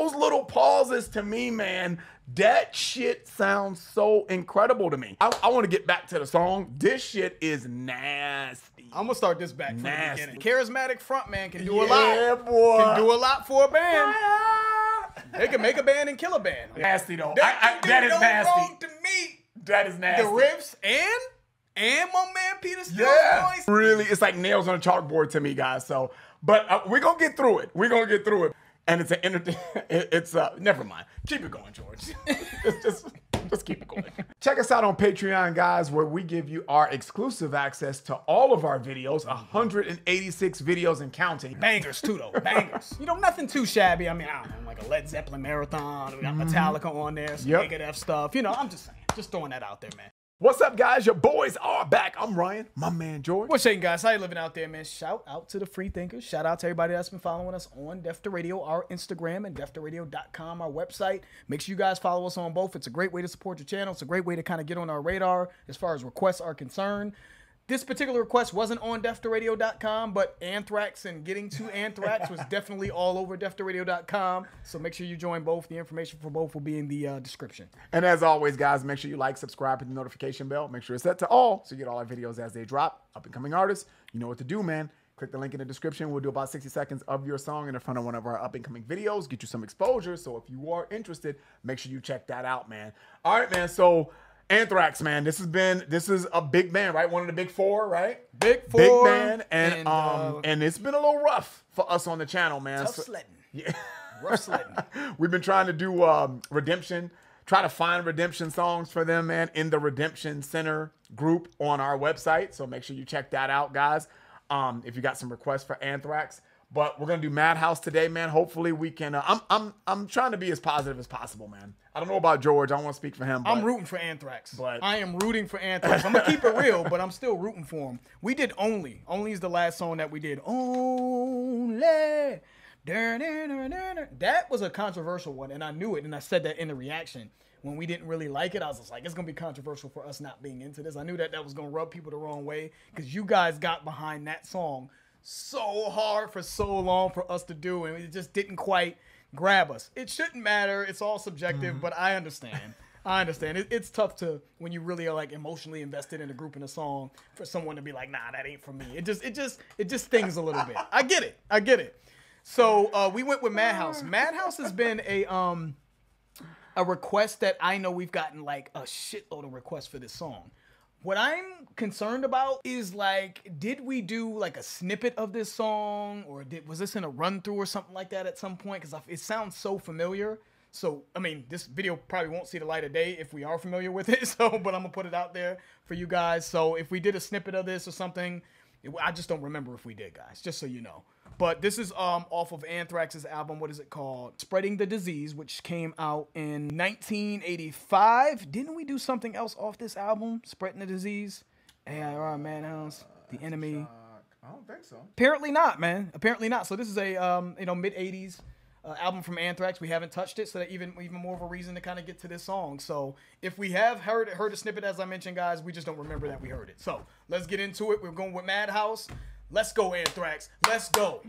those little pauses to me, man, that shit sounds so incredible to me. I want to get back to the song. This shit is nasty. I'm gonna start this back from the beginning. Charismatic frontman can do a lot. Yeah, boy. Can do a lot for a band. They can make a band and kill a band. Nasty though. That is nasty. Wrong to me. That is nasty. The riffs and my man Peter Steele's voice. Really, it's like nails on a chalkboard to me, guys. So, but we're gonna get through it. We're gonna get through it. And it's never mind. Keep it going, George. just keep it going. Check us out on Patreon, guys, where we give you our exclusive access to all of our videos, 186 videos and counting. Bangers too, though. Bangers. You know, nothing too shabby. I mean, I don't know, like a Led Zeppelin marathon. We got Metallica on there, some Megadeth stuff. You know, I'm just saying. Just throwing that out there, man. What's up, guys? Your boys are back. I'm Ryan, my man George. What's shaking, guys? How you living out there, man? Shout out to the free thinkers. Shout out to everybody that's been following us on Deaf to Radio, our Instagram, and deaftoradio.com, our website. Make sure you guys follow us on both. It's a great way to support your channel. It's a great way to kind of get on our radar as far as requests are concerned. This particular request wasn't on deaftoradio.com, but Anthrax and getting to Anthrax was definitely all over deaftoradio.com. So make sure you join both. The information for both will be in the description. And as always, guys, make sure you like, subscribe, hit the notification bell. Make sure it's set to all so you get all our videos as they drop. Up and coming artists, you know what to do, man. Click the link in the description. We'll do about 60 seconds of your song in the front of one of our up and coming videos. Get you some exposure. So if you are interested, make sure you check that out, man. All right, man. So Anthrax, man, this is a big band, right? One of the big four, right? Big band, and it's been a little rough for us on the channel, man. Tough sledding. Yeah, rough sledding. We've been trying to do redemption, try to find redemption songs for them, man, in the Redemption Center group on our website. So make sure you check that out, guys. If you got some requests for Anthrax. But we're gonna do Madhouse today, man. Hopefully we can. I'm trying to be as positive as possible, man. I don't know about George. I don't want to speak for him. I'm rooting for Anthrax. But I am rooting for Anthrax. I'm gonna keep it real, but I'm still rooting for him. We did Only. Only is the last song that we did. Only. That was a controversial one, and I knew it, and I said that in the reaction. When we didn't really like it, I was just like, it's gonna be controversial for us not being into this. I knew that was gonna rub people the wrong way because you guys got behind that song so hard for so long for us to do, and it just didn't quite grab us. It shouldn't matter. It's all subjective, but I understand. I understand. It's tough to, when you really are like emotionally invested in a group and a song, for someone to be like, nah, that ain't for me. It just stings a little bit. I get it. I get it. So we went with Madhouse. Madhouse has been a request that I know we've gotten like a shitload of requests for this song. What I'm concerned about is, like, did we do like a snippet of this song, or was this in a run through or something like that at some point? Because it sounds so familiar. So, I mean, this video probably won't see the light of day if we are familiar with it. So, but I'm gonna put it out there for you guys. So if we did a snippet of this or something, I just don't remember if we did, guys, just so you know. But this is off of Anthrax's album. What is it called? Spreading the Disease, which came out in 1985. Didn't we do something else off this album? Spreading the Disease? AIR, Madhouse, The Enemy. I don't think so. Apparently not, man. Apparently not. So this is a mid-80s album from Anthrax. We haven't touched it, so that even more of a reason to kind of get to this song. So if we have heard a snippet, as I mentioned, guys, we just don't remember that we heard it. So let's get into it. We're going with Madhouse. Let's go, Anthrax. Let's go.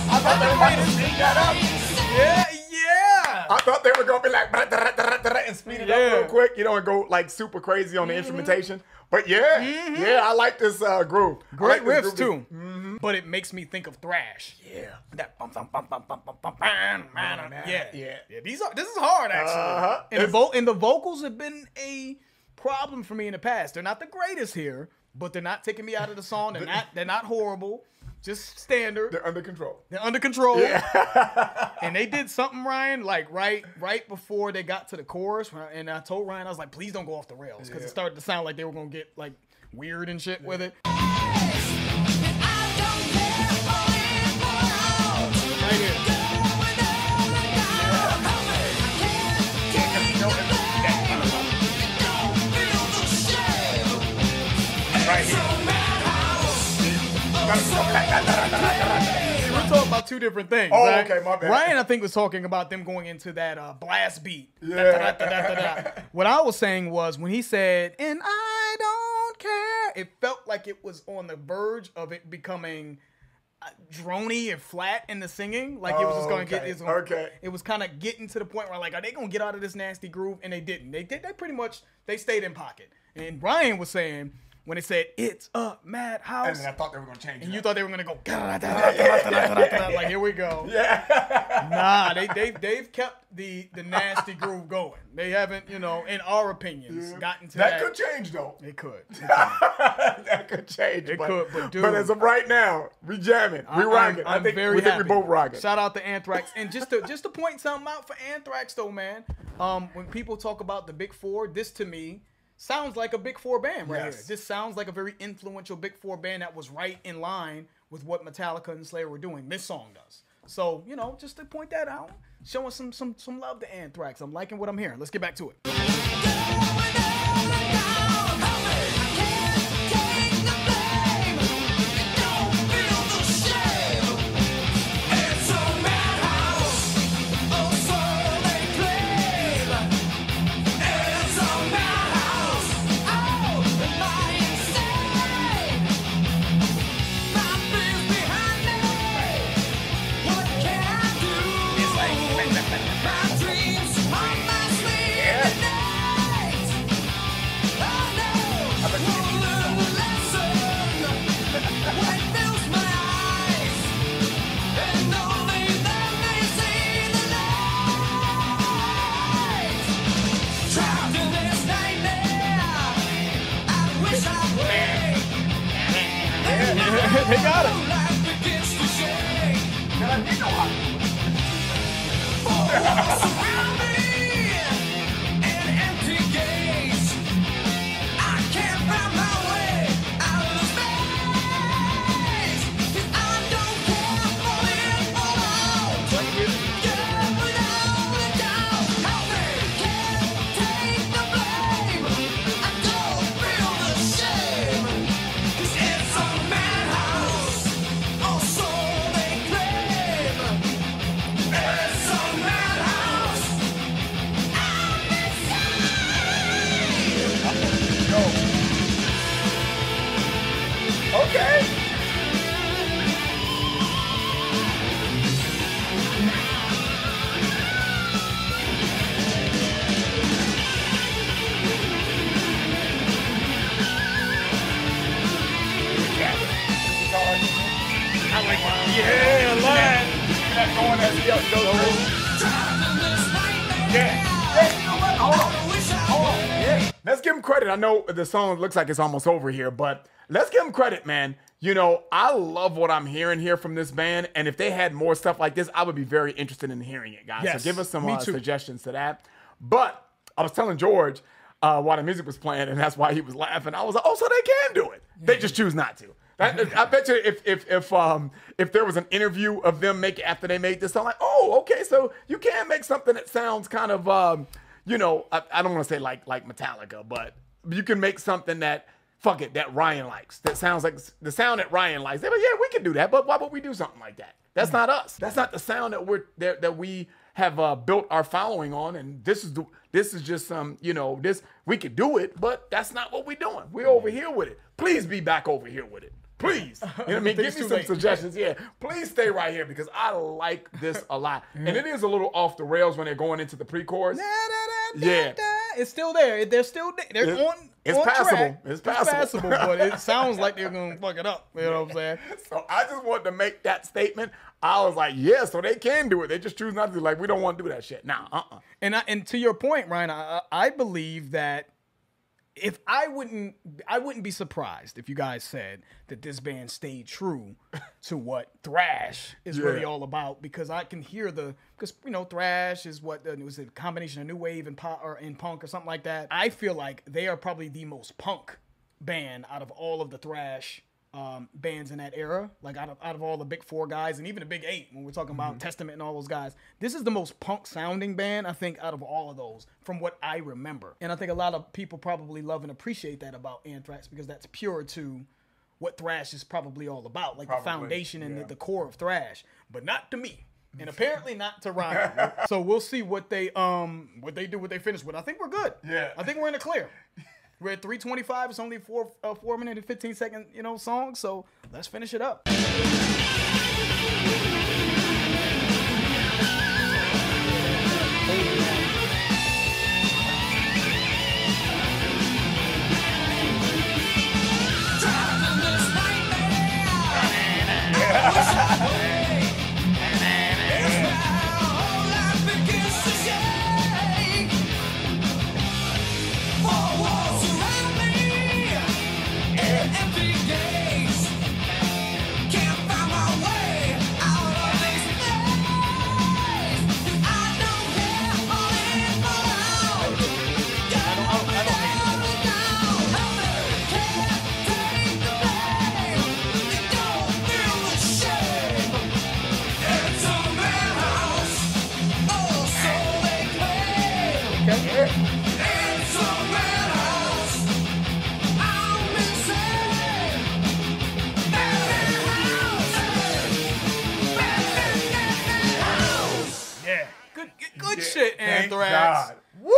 I thought they were about to speed that up. Yeah. I thought they were gonna be like and speed it up real quick, you know, and go like super crazy on the instrumentation. But yeah, I like this groove. Great like riffs too. But it makes me think of thrash. Yeah. That bum bum bum bum bum bum bum bam, yeah. This is hard actually. And the vocals have been a problem for me in the past. They're not the greatest here, but they're not taking me out of the song. They're not horrible. Just standard. They're under control. Yeah. And they did something, Ryan, like right before they got to the chorus. And I told Ryan, I was like, please don't go off the rails. Because it started to sound like they were going to get like weird and shit with it. Right here. Right here. We're talking about two different things. Oh, right? okay, my bad. Ryan, I think, was talking about them going into that blast beat. Yeah. What I was saying was when he said, and I don't care, it felt like it was on the verge of it becoming drony and flat in the singing. Like it was just going to get it was kind of getting to the point where like, are they going to get out of this nasty groove? And they didn't. They pretty much, they stayed in pocket. And Ryan was saying, when it said, it's a madhouse. And then I thought they were going to change it. And you thought they were going to go, like, here we go. Yeah. Nah, they've kept the nasty groove going. They haven't, you know, in our opinions, gotten to that. That could change, though. It could. That could change. It could, but dude. But as of right now, we jamming. We rocking. I'm very we happy. think we both rocking. Shout out to Anthrax. And just to point something out for Anthrax, though, man, when people talk about the Big Four, this to me sounds like a Big Four band right here. This sounds like a very influential Big Four band that was right in line with what Metallica and Slayer were doing. This song does. So, you know, just to point that out, showing some love to Anthrax. I'm liking what I'm hearing. Let's get back to it. They got it. Let's give him credit. I know the song looks like it's almost over here, but let's give him credit, man. You know, I love what I'm hearing here from this band, and if they had more stuff like this, I would be very interested in hearing it, guys. Yes, so give us some me too. suggestions to that. But I was telling George while the music was playing, and that's why he was laughing. I was like, oh, so they can do it. They just choose not to. I bet you if there was an interview of them after they made this song, like, oh, okay, so you can make something that sounds kind of, you know, I don't want to say like Metallica, but you can make something that, fuck it, that Ryan likes. That sounds like the sound that Ryan likes. They're like, yeah, we can do that, but why would we do something like that? That's not us. That's not the sound that we have built our following on, and this is just some, you know, we could do it, but that's not what we're doing. We're over here with it. Please be back over here with it. Please. You know what I mean? Give me some suggestions. Yeah. Please stay right here because I like this a lot. And it is a little off the rails when they're going into the pre-chorus. Yeah. It's still there. They're still there. They're on. It's passable. Track. It's passable. But it sounds like they're going to fuck it up. You know what I'm saying? So I just wanted to make that statement. I was like, yeah, so they can do it. They just choose not to. Like, we don't want to do that shit. Nah, And to your point, Ryan, I believe that if I wouldn't be surprised if you guys said that this band stayed true to what thrash is really all about, because I can hear because thrash is what it was, a combination of new wave and pop or punk or something like that. I feel like they are probably the most punk band out of all of the thrash bands in that era, like out of all the big four guys and even the big eight when we're talking about Testament and all those guys. This is the most punk sounding band, I think, out of all of those from what I remember. And I think a lot of people probably love and appreciate that about Anthrax because that's pure to what thrash is probably all about, like the foundation and the core of thrash, but not to me. And apparently not to Ryan. So we'll see what they do, what they finish with. I think we're good. Yeah. I think we're in the clear. We're at 3:25. It's only 4 minute and 15 second, song. So let's finish it up. Good shit, Anthrax. Woo!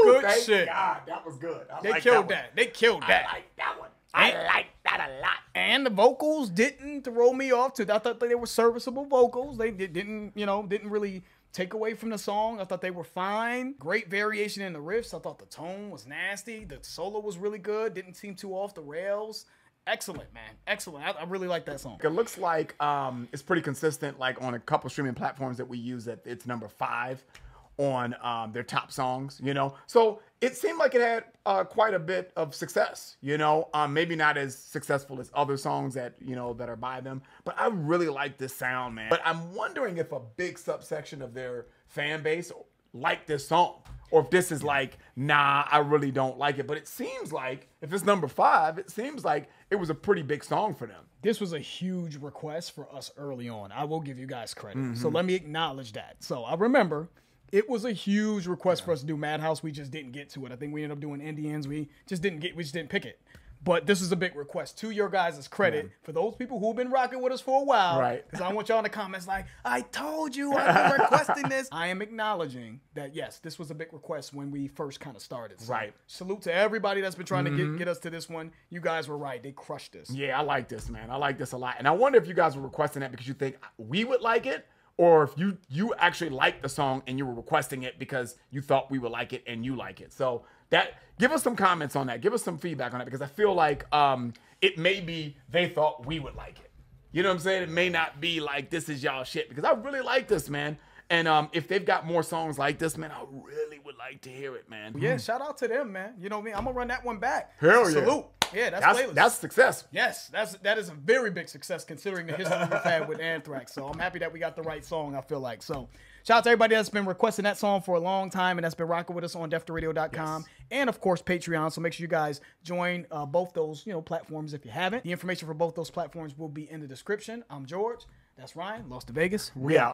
Good Thank shit. God, that was good. They killed that. They killed that. I like that one. I like that a lot. And the vocals didn't throw me off. I thought they were serviceable vocals. They didn't really take away from the song. I thought they were fine. Great variation in the riffs. I thought the tone was nasty. The solo was really good. Didn't seem too off the rails. Excellent, man. Excellent. I really like that song. It looks like it's pretty consistent, like on a couple streaming platforms that we use, that it's number 5 on their top songs, So it seemed like it had quite a bit of success, Maybe not as successful as other songs that, that are by them. But I really like this sound, man. But I'm wondering if a big subsection of their fan base like this song. Or if this is like, nah, I really don't like it. But it seems like, if it's number 5, it seems like it was a pretty big song for them. This was a huge request for us early on. I will give you guys credit. So let me acknowledge that. So I remember it was a huge request for us to do Madhouse. We just didn't get to it. I think we ended up doing Indians. We just didn't pick it. But this is a big request. To your guys' credit, for those people who've been rocking with us for a while, right? Because I want y'all in the comments like, I told you I've been requesting this. I am acknowledging that, yes, this was a big request when we first kind of started. So right. Salute to everybody that's been trying to get us to this one. You guys were right. They crushed this. Yeah, I like this, man. I like this a lot. And I wonder if you guys were requesting that because you think we would like it, or if you actually like the song and you were requesting it because you thought we would like it and you like it. So give us some comments on that. Give us some feedback on that, because I feel like it may be they thought we would like it. You know what I'm saying? It may not be like this is y'all shit, because I really like this, man. And if they've got more songs like this, man, I really would like to hear it, man. Yeah, shout out to them, man. You know what I mean? I'm gonna run that one back. Hell Salute. Yeah, that's success. Yes, that is a very big success considering the history we've had with Anthrax. So I'm happy that we got the right song, I feel like. So shout out to everybody that's been requesting that song for a long time and that's been rocking with us on defteradio.com. Yes. And of course Patreon. So make sure you guys join both those platforms if you haven't. The information for both those platforms will be in the description. I'm George. That's Ryan. Lost to Vegas. We out.